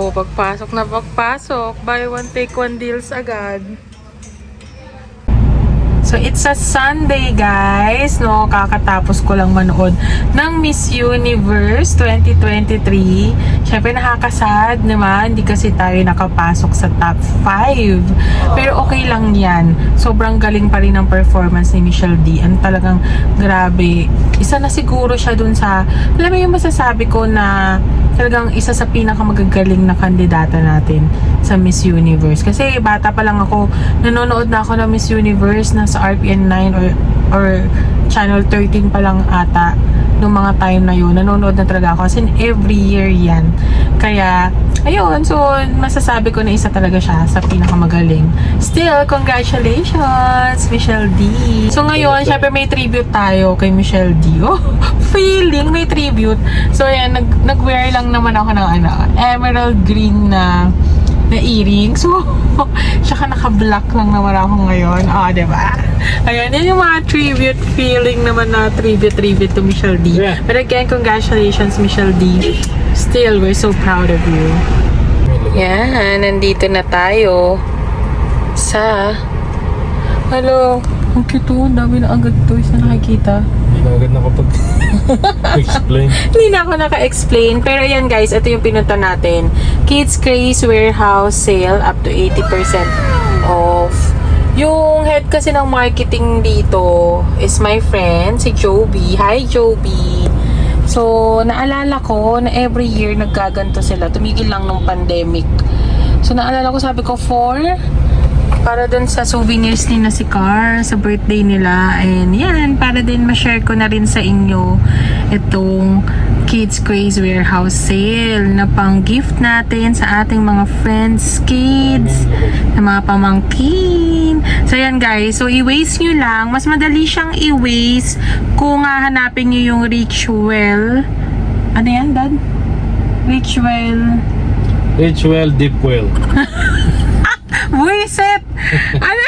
Oh, pagpasok na pagpasok. Buy one, take one deals agad. So, it's a Sunday, guys. No, kakatapos ko lang manood ng Miss Universe 2023. Siyempre, nakakasad naman. Hindi kasi tayo nakapasok sa top 5. Pero okay lang yan. Sobrang galing pa rin ang performance ni Michelle D. Ang talagang grabe. Isa na siguro siya dun sa, alam mo yung masasabi ko na talagang isa sa pinakamagagaling na kandidata natin sa Miss Universe. Kasi bata pa lang ako, nanonood na ako ng Miss Universe na sa RPN 9 or Channel 13 pa lang ata nung mga time na yun. Nanonood na talaga ako. As in, every year yan. Kaya, ayun. So, masasabi ko na isa talaga siya sa pinakamagaling. Still, congratulations, Michelle D. So, ngayon, syempre may tribute tayo kay Michelle D. Oh, feeling may tribute. So, ayan, nag-wear lang naman ako ng emerald green na earring. So, tsaka naka-black lang naman ako ngayon. Ah, diba? Ayan, yun yung mga tribute feeling naman na tribute to Michelle D. Yeah. But again, congratulations, Michelle D. Still, we're so proud of you. Yan, nandito na tayo sa... Hello, ang cute oh. Dami na agad to. Isa nakikita. Hindi na agad nakapag-explain. Hindi na ako naka-explain. Pero yan guys, ito yung pinunta natin. Kids Craze Warehouse Sale up to 80% off. Yung head kasi ng marketing dito is my friend, si Joby. Hi, Joby! So, naalala ko na every year nagkaganto sila. Tumigil lang nung pandemic. So, naalala ko, sabi ko, para dun sa souvenirs ni na si Car sa birthday nila. And yan, para din ma-share ko na rin sa inyo itong Kids Craze Warehouse Sale na pang gift natin sa ating mga friends, kids, na mga pamangkin. So yan guys, so i-waste nyo lang. Mas madali siyang i-waste kung hahanapin nyo yung Richwell. Ano yan, Dad? Richwell Deepwell. Buisit! Ano?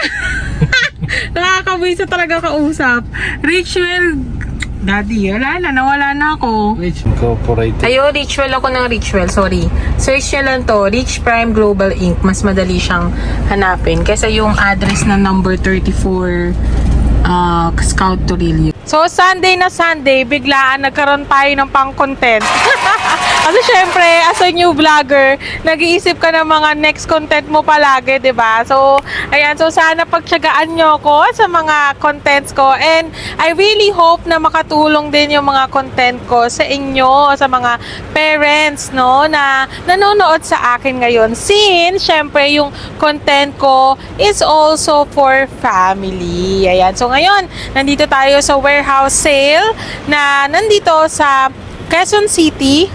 Nakakabuisit talaga kausap. Richwell, Daddy, nawala na ako. Rich Incorporated. Ayo, Richwell ako ng Richwell, sorry. Search nyo lang to, Rich Prime Global Inc. Mas madali siyang hanapin. Kaysa yung address na number 34 Scout Torillo. So, Sunday na Sunday, biglaan nagkaroon tayo ng pang-content. Kasi syempre, as a new vlogger, nag-iisip ka ng mga next content mo palagi, 'di ba? So, ayan, so sana pagtiyagaan nyo ko sa mga contents ko, and I really hope na makatulong din yung mga content ko sa inyo, sa mga parents, no, na nanonood sa akin ngayon. Since, syempre, yung content ko is also for family. Ayan, so ngayon, nandito tayo sa warehouse sale na nandito sa Quezon City.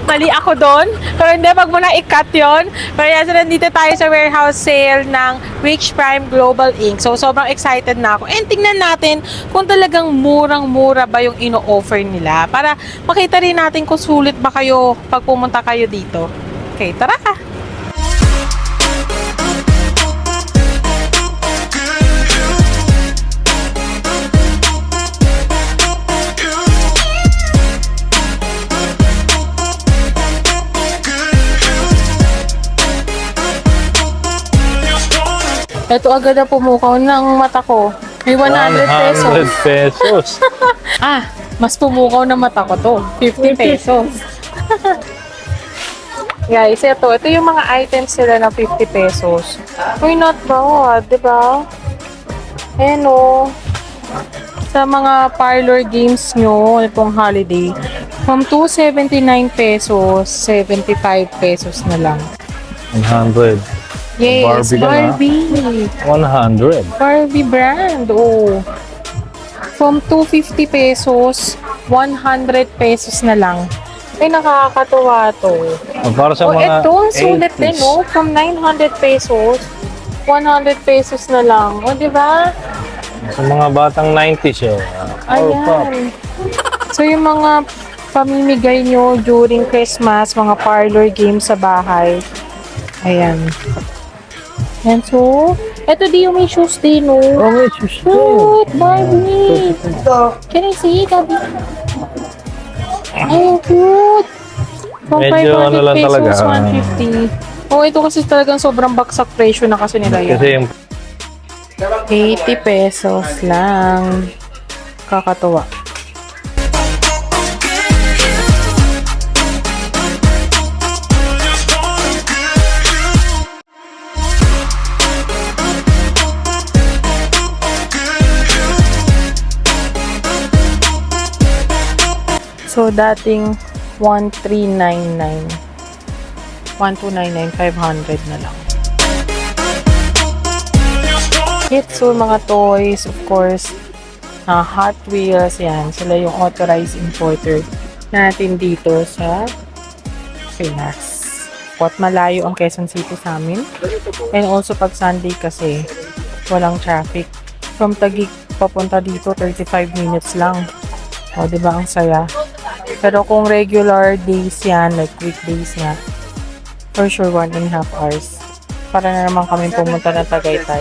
Mali ako doon. Pero hindi, wag mo na i-cut yun. Pero yan, so nandito tayo sa warehouse sale ng Rich Prime Global Inc. So, sobrang excited na ako. And tingnan natin kung talagang murang-mura ba yung ino-offer nila. Para makita rin natin kung sulit ba kayo pag pumunta kayo dito. Okay, tara! Ito agad na pumukaw ng mata ko. May 100 pesos. 100 pesos. Mas pumukaw na mata ko to. 50 pesos. Guys, ito yung mga items sila na 50 pesos. Uy, not bad, diba? Ayan o. Sa mga parlor games nyo, itong holiday, from 279 pesos, 75 pesos na lang. 100. Yes, Barbie. 100. Barbie brand, oh. From 250 pesos, 100 pesos na lang. Ay, nakakatuwa to. Para sa mga ito, ang sulit din, no? From 900 pesos, 100 pesos na lang. O, di ba? Sa mga batang 90s, Ayan. So, yung mga pamimigay nyo during Christmas, mga parlor games sa bahay. Ayan. Yan, so, eto di yung may shoes din, no? Oh, may shoes din. Cute, Barbie. Can I see, Gabi? Ay, cute. From Medyo 500 ano lang pesos, talaga, 150. Ito kasi talagang sobrang baksak presyo na kasi nila yan. Kasi yung 80 pesos lang. Kakatuwa. So, dating 1399. 1299, 500 na lang. Hits, so mga toys, of course, Hot Wheels, yan. Sila yung authorized importer natin dito sa Pinas. At malayo ang Quezon City sa amin. And also, pag Sunday kasi, walang traffic. From Taguig papunta dito, 35 minutes lang. O, diba? Ang saya. Pero kung regular days yan, like weekdays nga, for sure 1.5 hours. Para na naman kami pumunta ng Tagaytay.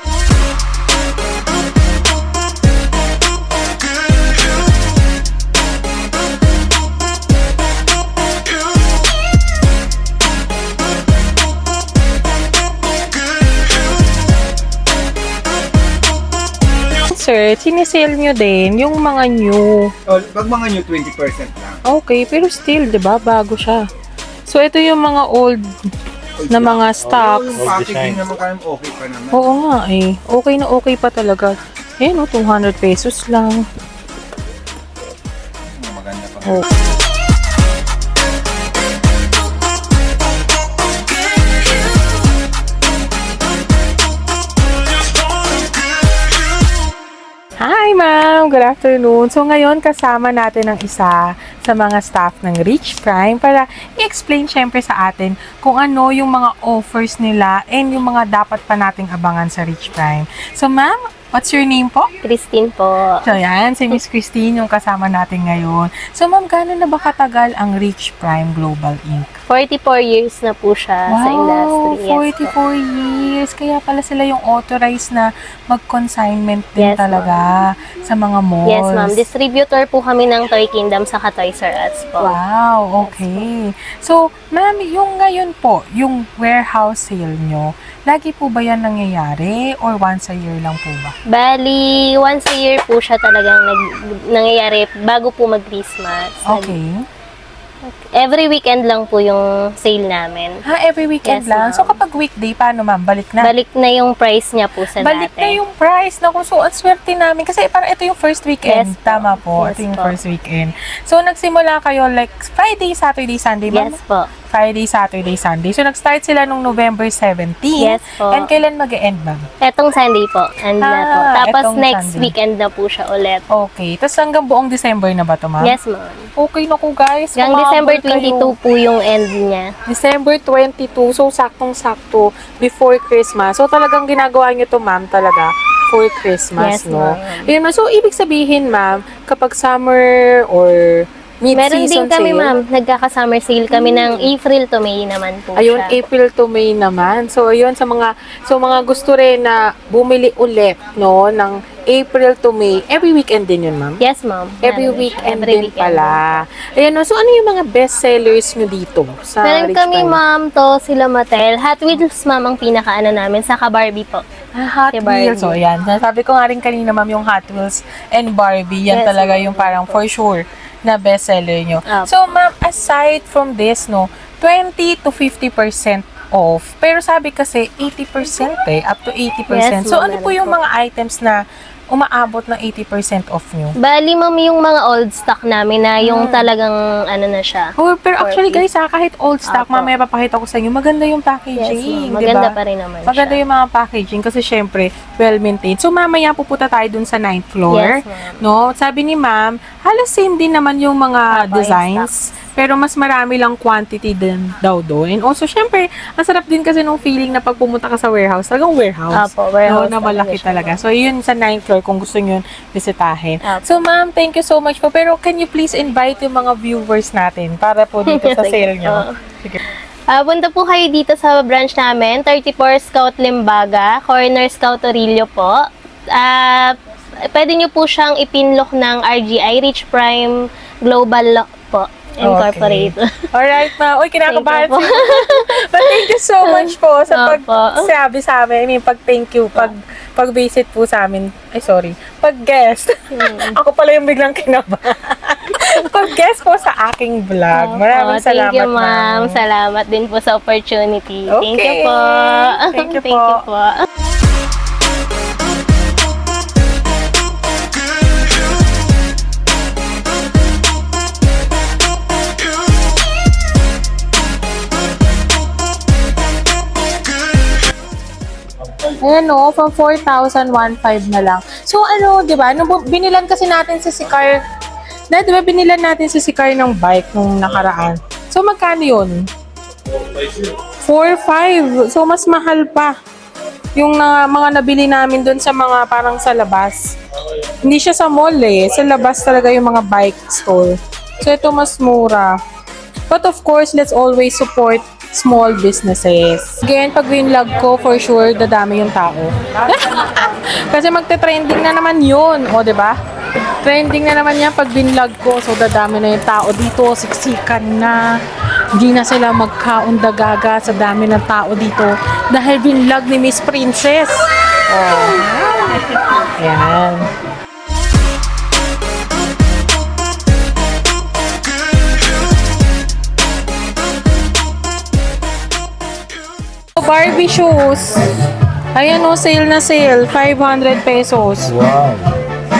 Sir, sinisale nyo din yung mga new. Pag mga new, 20% lang. Okay, pero still, di ba? Bago siya. So, ito yung mga old na mga stocks. Yung packaging naman kayong okay pa naman. Oo nga eh. Okay na okay pa talaga. Eh, no, 200 pesos lang. Maganda pa. Oh. Hi ma'am! Good afternoon. So ngayon kasama natin ang isa sa mga staff ng Rich Prime para i-explain syempre sa atin kung ano yung mga offers nila and yung mga dapat pa nating abangan sa Rich Prime. So ma'am, what's your name po? Christine po. So yan, si Miss Christine yung kasama natin ngayon. So ma'am, gano'n na ba katagal ang Rich Prime Global Inc.? 44 years na po siya sa industry. Yes, 44 po. years. Kaya pala sila yung authorized na mag-consignment din Yes, talaga sa mga malls. Yes, ma'am. Distributor po kami ng Toy Kingdom sa Toys R Us po. Wow, okay. So, ma'am, yung ngayon po, yung warehouse sale nyo, lagi po ba yan nangyayari or once a year lang po ba? Bali, once a year po siya talagang nangyayari bago po mag-Christmas. Okay. Every weekend lang po yung sale namin. Every weekend Yes, lang? ma'am. So, kapag weekday, paano ma'am? Balik na? Balik na yung price niya po sa Balik na dati. yung price. Naku, so, ang swerte namin. Kasi parang ito yung first weekend. Yes po. Tama po. Yes ito yung po. first weekend. So, nagsimula kayo like Friday, Saturday, Sunday, ma'am? Yes po. Friday, Saturday, Sunday. So, nag-start sila nung November 17. Yes po. And kailan mag-e-end, ma'am? Etong Sunday po. And na po. Tapos etong next Sunday. weekend na po siya ulit. Okay. Tapos hanggang buong December na ba ito, ma'am? Yes, ma'am. Okay, naku guys. Hanggang Humabol December kayo. 22 po yung end niya. December 22. So, saktong-sakto before Christmas. So, talagang ginagawa nyo to, ma'am, talaga for Christmas, Yes, no? ma'am. Ayun, ma'am. So, ibig sabihin, ma'am, kapag summer or Meron mid-season din kami, sale, ma'am. Nagkaka-summer sale kami ng April to May naman po ayun, siya. April to May naman. So, ayun, sa mga gusto rin na bumili ulit, no, ng April to May, every weekend din yun, ma'am? Yes, ma'am. Every Meron siya. weekend Every din weekend. pala. Ayan, no, so ano yung mga best sellers nyo dito sa Meron Rich kami, Prime? ma'am, to sila Mattel. Hot Wheels, ma'am, ang pinakaano namin. Saka Barbie po. Hot Si Wheels. Barbie. So, yan. Sabi ko nga rin kanina, ma'am, yung Hot Wheels and Barbie, yan Yes, talaga ma'am. yung parang for sure na bestseller nyo. Opo. So, ma'am, aside from this, no, 20 to 50% off. Pero sabi kasi 80% up to 80%. Yes, So, ma'am, ano po meron yung po. mga items na umaabot ng 80% off nyo? Bali, ma'am, yung mga old stock namin na yung talagang ano na siya. Oh, pero actually 40. guys, kahit old stock, Apo. mamaya papakita ko sa inyo, maganda yung Yes, packaging, ma'am. Maganda diba? pa rin naman Maganda siya. yung mga packaging kasi syempre, well-maintained. So, mamaya pupunta tayo dun sa 9th floor. Yes, ma'am. No? Sabi ni ma'am, halos same din naman yung mga Apo, yung designs. Pero mas marami lang quantity din daw doon. And also, syempre, ang sarap din kasi nung feeling na pag pumunta ka sa warehouse, talagang warehouse. Apo, warehouse No, na malaki siya. talaga. So, yun sa 9th floor kung gusto nyo bisitahin. Apo. So, ma'am, thank you so much po. Pero can you please invite yung mga viewers natin para po dito sa Sige sale nyo? po. Sige. Punta po kayo dito sa branch namin, 34 Scout Limbaga, corner Scout Orillo po. Pwede nyo po siyang ipinlock ng RGI, Rich Prime Global Lock po. Incorporate. Alright, ma. Uy, kinakabahan Thank you po. si But thank you so much po sa Opo. pagsabi sa amin. I mean, pag-thank you, pag-visit po sa amin. Ay, sorry. Pag-guest. Ako pala yung biglang kinabahan. Pag-guest po sa aking vlog. Maraming Opo, salamat, thank you, ma'am. Salamat din po sa opportunity. Thank you Okay. po. Thank you Thank you po. Ayan o, from 4,000, 1,500 na lang. So ano, di ba? Binilan kasi natin si Sicar. Di ba binilan natin si Sicar ng bike nung nakaraan? So magkano yun? 4,500. So mas mahal pa. Yung mga nabili namin dun sa mga parang sa labas. Hindi siya sa mall eh. Sa labas talaga yung mga bike store. So ito mas mura. But of course, let's always support small businesses. Again, pag winlog ko, for sure, dadami yung tao. Kasi magte-trending na naman yun. O, diba? Trending na naman yan pag winlog ko. So, dadami na yung tao dito. Siksikan na. Hindi na sila magkaundagaga sa dami ng tao dito. Dahil winlog ni Miss Princess. Oh. Yan. Barbie shoes. Ayan o, sale na sale. 500 pesos. Wow.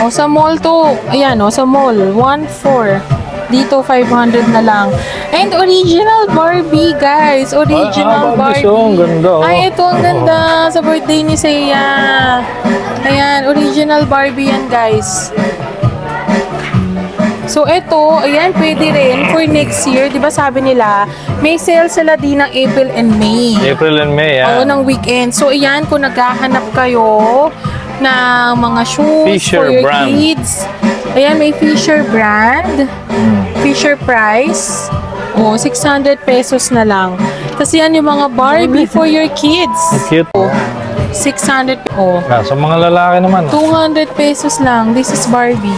O, sa mall to. Ayan o, sa mall. 1,400. Dito, 500 na lang. And original Barbie, guys. Original Barbie. Barbie. So, ang ganda. Oh. Ay, ito ang ganda. Sa birthday ni Seiya. Ayan, original Barbie yan, guys. So, ito, ayan, pwede rin for next year. Di ba sabi nila, may sale sila din ng April and May. April and May, Oo, yan. ng weekend. So, ayan, kung naghahanap kayo ng mga shoes Fisher for your brand. kids. Ayan, may Fisher brand. Fisher price. Oh, 600 pesos na lang. Tapos yan yung mga Barbie for your kids. Ang cute. 600. Oh, Sa mga lalaki naman. 200 pesos lang. This is Barbie.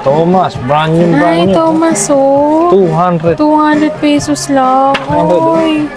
Thomas, brand new, Ay, brand new. Thomas, oh. 200. 200 pesos lang. 200, oh. Oy.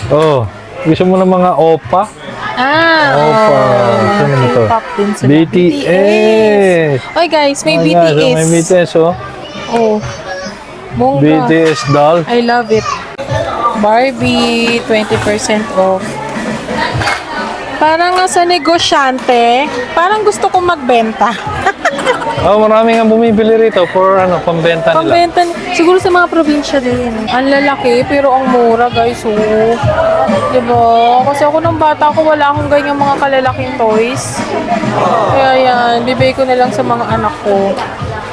Oh, gusto mo ng mga opa? Opa. Sino mo to? K-pop din sila. BTS. Oy guys, may Ay, nga, so BTS. may BTS, oh. Oh. Bongga. BTS doll. I love it. Barbie, 20% off. Parang nga sa negosyante, parang gusto kong magbenta. Oh, marami nga bumibili rito for pambenta nila. Pambenta, siguro sa mga probinsya din. Ang lalaki, pero ang mura, guys. Oh. Diba? Kasi ako nung bata ko, wala akong ganyan mga kalalaking toys. Kaya yan, bibigay ko na lang sa mga anak ko.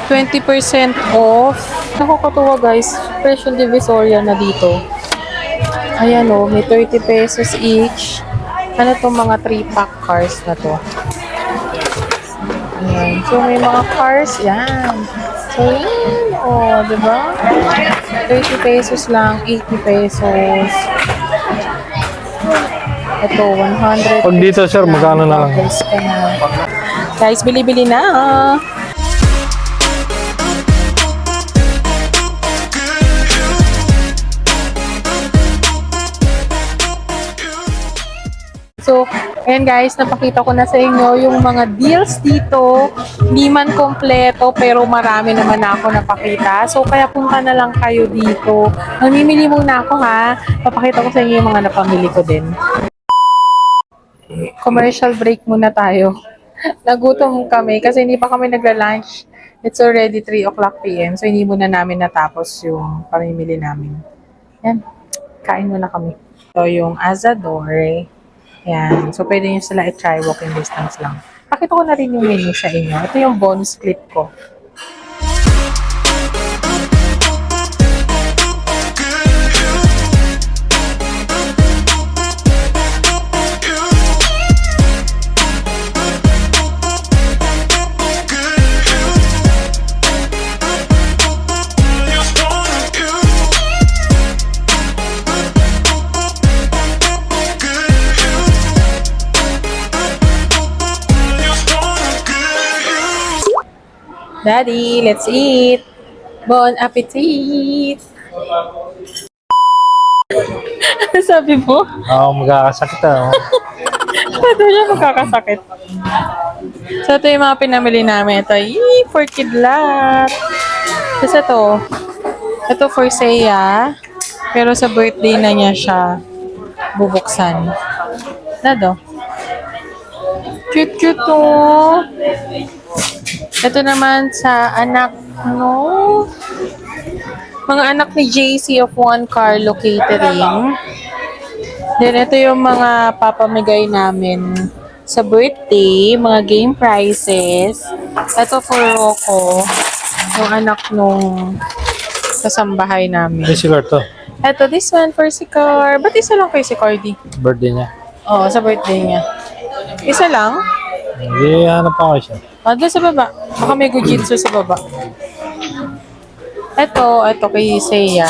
20% off. Nakakatuwa, guys. Special Divisoria na dito. Ayan, oh, may 30 pesos each. Ano itong mga 3-pack cars na to? Ayan. So, may mga cars. Yan. So, yan. O, diba? 30 pesos lang. 80 pesos. Ito, 100. Pag dito, sir, magkano na lang? Guys, guys, bili-bili na. So, ayan guys, napakita ko na sa inyo yung mga deals dito. Hindi man kompleto, pero marami naman ako napakita. So, kaya punta na lang kayo dito. Mamimili muna ako ha. Papakita ko sa inyo yung mga napamili ko din. Commercial break muna tayo. Nagutom kami kasi hindi pa kami nagla-lunch. It's already 3 o'clock p.m. So, hindi muna namin natapos yung pamimili namin. Yan. Kain muna kami. So, yung Azador. Yan. So, pwede nyo sila i-try walking distance lang. Pakita ko na rin yung menu sa inyo. Ito yung bonus clip ko. Daddy, let's eat. Bon appetit. Ano sabi mo? Magkakasakit ah. Ito siya magkakasakit. So, ito yung mga pinamili namin. Ito, for kidlat. Tapos ito for Seiya. Pero sa birthday na niya siya bubuksan. Nado. Cute to. Ito naman sa anak, no? Mga anak ni JC of One Carlo Catering. Then, ito yung mga papamigay namin sa birthday, mga game prizes. Ito for Rocco, yung anak nung kasambahay namin. May sigar to. Ito, this one for si Car. Ba't isa lang kay si Cardi? Birthday niya. Oo, sa birthday niya. Isa lang? Hindi, hanap pa ko siya. Doon sa baba. Baka may gujitsu sa baba. Ito kay Seiya.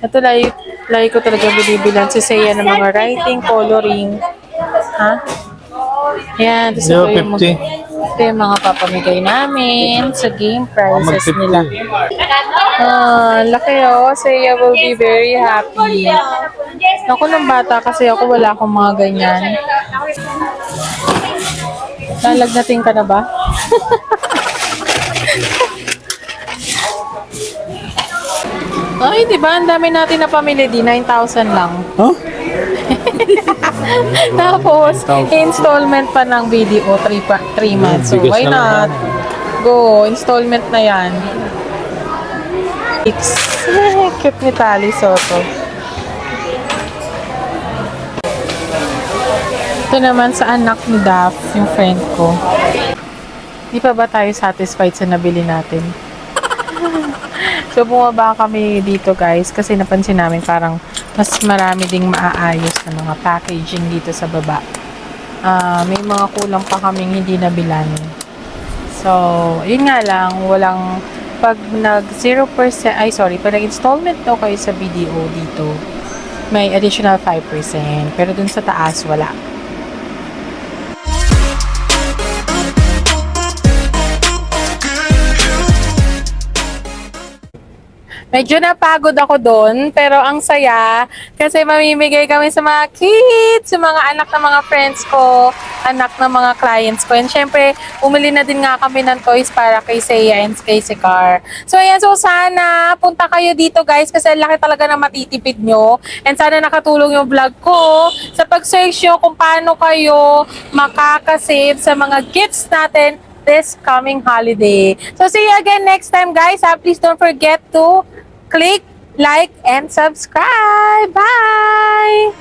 Ito, lagi ko talaga binibilan si Seiya ng mga writing, coloring. Ha? Yan. Tapos ito yung mga papamigay namin sa game prizes nila. Laki Seiya will be very happy. Ako nung bata kasi ako wala akong mga ganyan. Lalagnatin ka na ba? Ay, di ba? Ang dami natin na pamili di. 9,000 lang. Huh? Tapos, installment pa ng video. 3 months. So, Bigas why na not? Go. Installment na yan. Cute ni Tali Soto. Ito naman sa anak ni Daph, yung friend ko. Di pa ba tayo satisfied sa nabili natin? So, bumaba kami dito guys kasi napansin namin parang mas marami ding maaayos na mga packaging dito sa baba. May mga kulang pa kaming hindi nabilan. So, yun nga lang, walang pag nag 0%, pag nag-installment daw kayo sa BDO dito, may additional 5%. Pero dun sa taas, wala. Medyo napagod ako doon, pero ang saya kasi mamimigay kami sa mga kids, sa mga anak ng mga friends ko, anak ng mga clients ko. And syempre, umili na din nga kami ng toys para kay Seiya and kay si Car. So ayan, so sana punta kayo dito guys kasi laki talaga na matitipid nyo. And sana nakatulong yung vlog ko sa pag-search nyo kung paano kayo makakasave sa mga gifts natin this coming holiday. So see you again next time guys. Please don't forget to click, like, and subscribe. Bye!